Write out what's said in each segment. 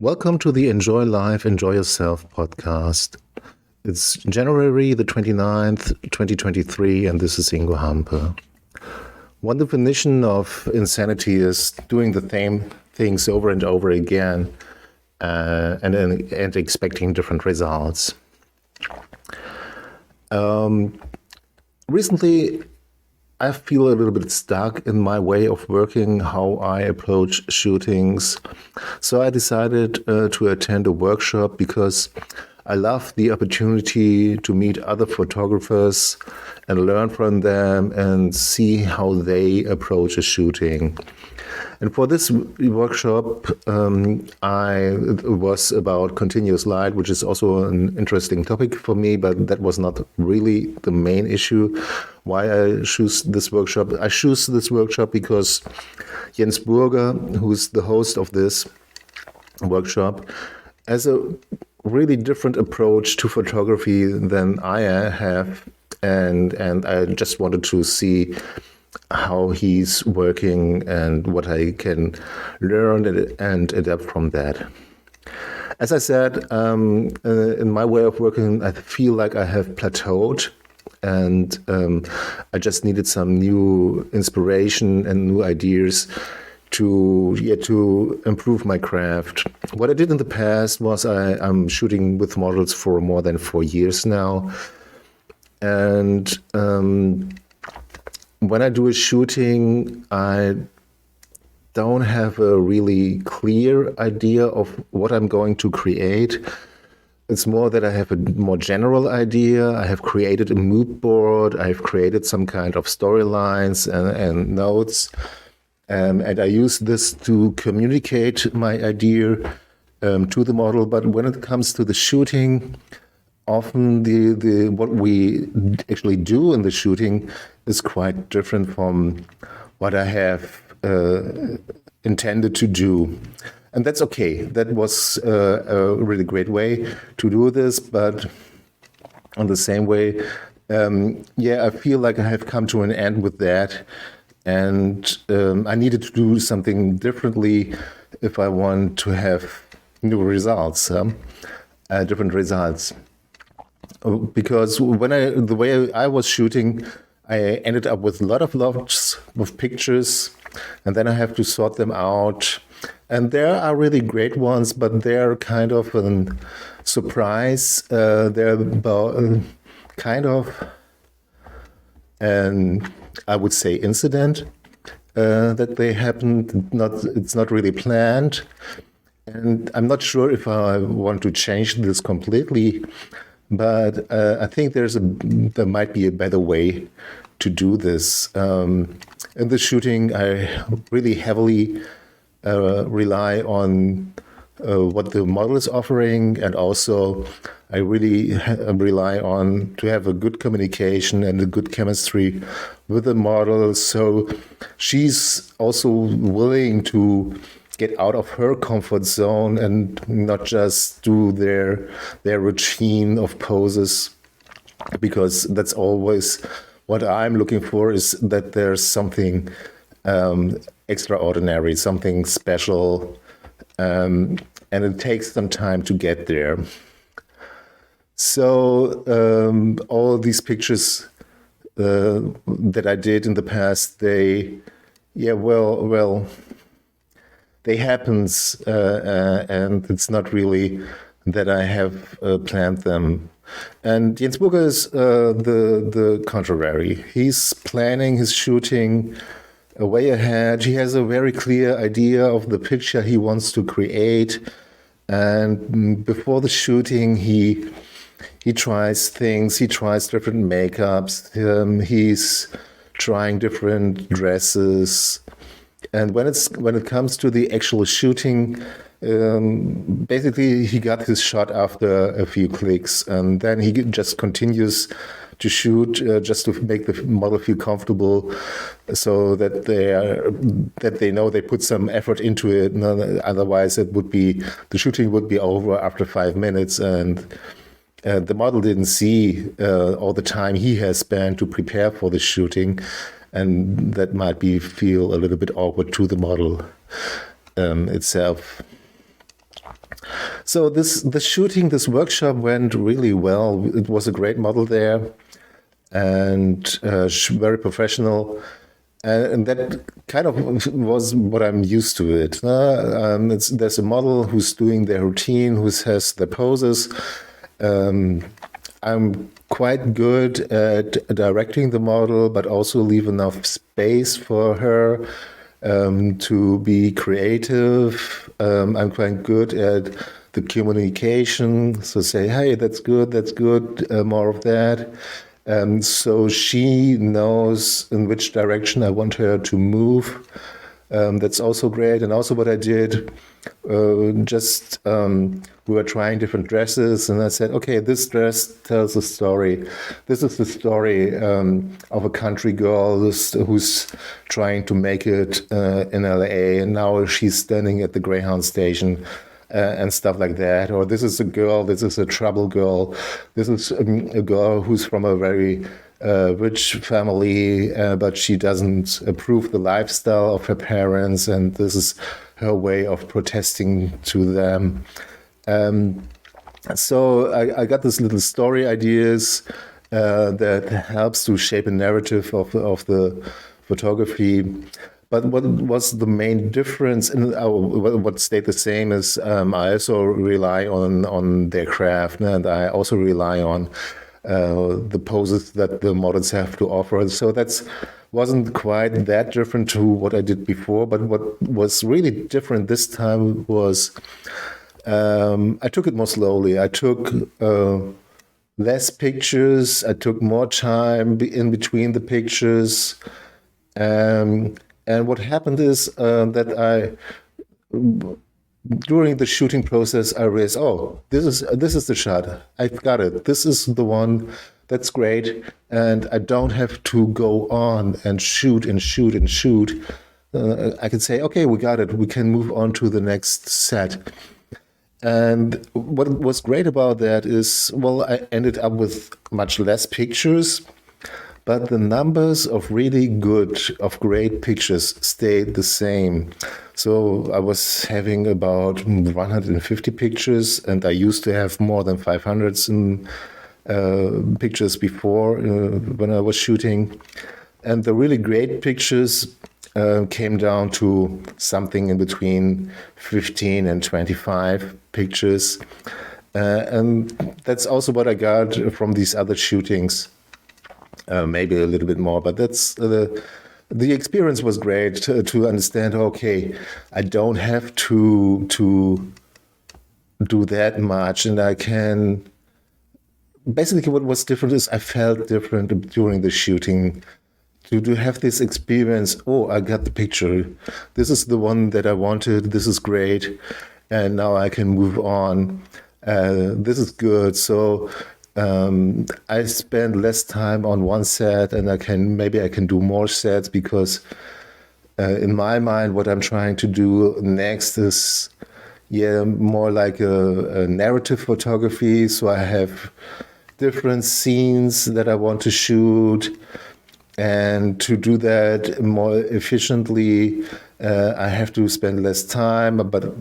Welcome to the Enjoy Life, Enjoy Yourself podcast. It's January the 29th, 2023, and this is Ingo Hampe. One definition of insanity is doing the same things over and over again and expecting different results. Recently, I feel a little bit stuck in my way of working, how I approach shootings. So I decided to attend a workshop because I love the opportunity to meet other photographers and learn from them and see how they approach a shooting. And for this workshop, it was about continuous light, which is also an interesting topic for me, but that was not really the main issue. Why I choose this workshop? I choose this workshop because Jens Burger, who's the host of this workshop, has a really different approach to photography than I have, and I just wanted to see how he's working and what I can learn and adapt from that. As I said, in my way of working, I feel like I have plateaued, and I just needed some new inspiration and new ideas to improve my craft. What I did in the past was I'm shooting with models for more than 4 years now, and when I do a shooting, I don't have a really clear idea of what I'm going to create. It's more that I have a more general idea. I have created a mood board. I've created some kind of storylines and notes. And I use this to communicate my idea to the model. But when it comes to the shooting, often the what we actually do in the shooting is quite different from what I have intended to do. And that's okay. That was a really great way to do this. But on the same way, I feel like I have come to an end with that. And I needed to do something differently if I want to have new results, different results. Because the way I was shooting, I ended up with lots of pictures, and then I have to sort them out. And there are really great ones, but they're kind of a surprise. They're about kind of an, I would say, incident that they happened. It's not really planned, and I'm not sure if I want to change this completely. But I think there might be a better way to do this. In the shooting, I really heavily rely on what the model is offering, and also I really rely on to have a good communication and a good chemistry with the model. So she's also willing to get out of her comfort zone and not just do their routine of poses, because that's always what I'm looking for, is that there's something extraordinary, something special, and it takes some time to get there. So all these pictures that I did in the past, they happens, and it's not really that I have planned them. And Jens Burger is the contrary. He's planning his shooting way ahead. He has a very clear idea of the picture he wants to create, and before the shooting, he tries things. He tries different makeups. He's trying different dresses. And when it comes to the actual shooting, basically he got his shot after a few clicks, and then he just continues to shoot just to make the model feel comfortable, so that they know they put some effort into it. Otherwise, the shooting would be over after 5 minutes, and the model didn't see all the time he has spent to prepare for the shooting. And that might feel a little bit awkward to the model itself. So this workshop went really well. It was a great model there, and very professional. And that kind of was what I'm used to it. There's a model who's doing their routine, who has the poses. I'm quite good at directing the model, but also leave enough space for her to be creative. I'm quite good at the communication. So say, hey, that's good, more of that. So she knows in which direction I want her to move. That's also great. And also what I did, we were trying different dresses, and I said, okay, this dress tells a story. This is the story of a country girl who's trying to make it in LA, and now she's standing at the Greyhound station. And stuff like that. Or this is a trouble girl. This is a girl who's from a very rich family, but she doesn't approve the lifestyle of her parents, and this is her way of protesting to them. So I got this little story ideas that helps to shape a narrative of the photography. But what was the main difference, and what stayed the same is I also rely on their craft, and I also rely on the poses that the models have to offer. So wasn't quite that different to what I did before. But what was really different this time was I took it more slowly. I took less pictures. I took more time in between the pictures. And what happened is that during the shooting process, I realized, oh, this is the shot. I've got it. This is the one. That's great. And I don't have to go on and shoot and shoot and shoot. I can say, okay, we got it. We can move on to the next set. And what was great about that is, well, I ended up with much less pictures, but the numbers of great pictures stayed the same. So I was having about 150 pictures, and I used to have more than 500 pictures before when I was shooting. And the really great pictures came down to something in between 15 and 25 pictures. And that's also what I got from these other shootings. Maybe a little bit more, but that's the experience was great to understand. Okay, I don't have to do that much, and I can. Basically, what was different is I felt different during the shooting. To have this experience. Oh, I got the picture. This is the one that I wanted. This is great, and now I can move on. This is good. So. I spend less time on one set, and I can do more sets because in my mind, what I'm trying to do next is more like a narrative photography. So I have different scenes that I want to shoot, and to do that more efficiently, I have to spend less time, but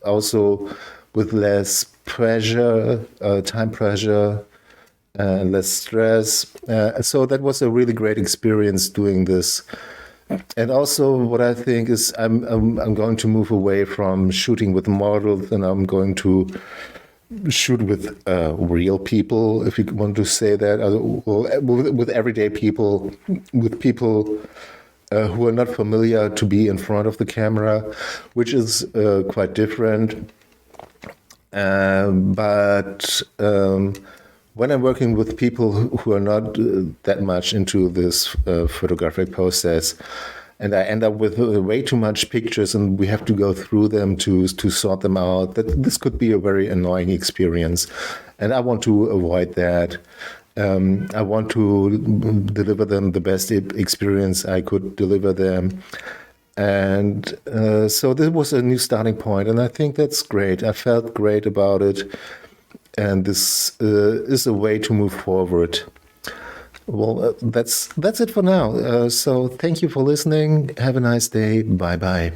also with less pressure, time pressure, and less stress. So that was a really great experience doing this. And also, what I think is, I'm going to move away from shooting with models, and I'm going to shoot with real people, if you want to say that, with everyday people, with people who are not familiar to be in front of the camera, which is quite different. But when I'm working with people who are not that much into this photographic process, and I end up with way too much pictures, and we have to go through them to sort them out, this could be a very annoying experience. And I want to avoid that. I want to deliver them the best experience I could deliver them. And so this was a new starting point, and I think that's great. I felt great about it, and this is a way to move forward. Well, that's it for now. So thank you for listening. Have a nice day. Bye-bye.